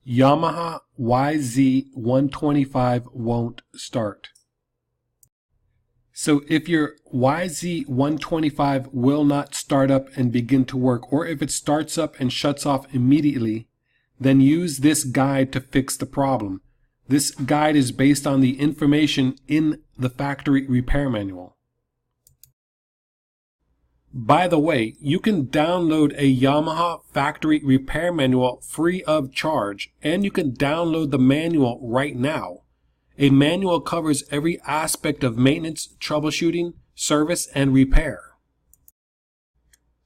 Yamaha YZ125 won't start. So if your YZ125 will not start up and begin to work, or if it starts up and shuts off immediately, then use this guide to fix the problem. This guide is based on the information in the factory repair manual. By the way, you can download a Yamaha factory repair manual free of charge, and you can download the manual right now. A manual covers every aspect of maintenance, troubleshooting, service, and repair.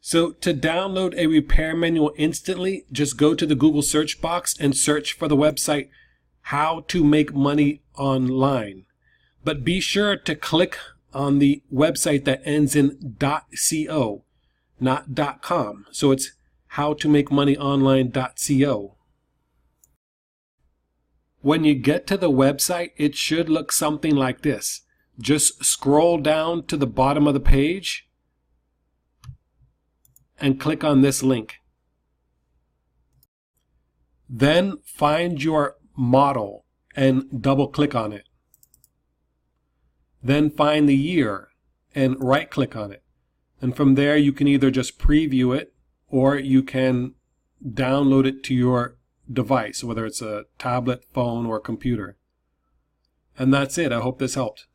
So to download a repair manual instantly, just go to the Google search box and search for the website How to Make Money Online. But be sure to click on the website that ends in .co, not .com. So it's howtomakemoneyonline.co. When you get to the website, it should look something like this. Just scroll down to the bottom of the page and click on this link. Then find your model and double click on it. Then find the year and right click on it. And from there you can either just preview it or you can download it to your device, whether it's a tablet, phone, or computer. And that's it. I hope this helped.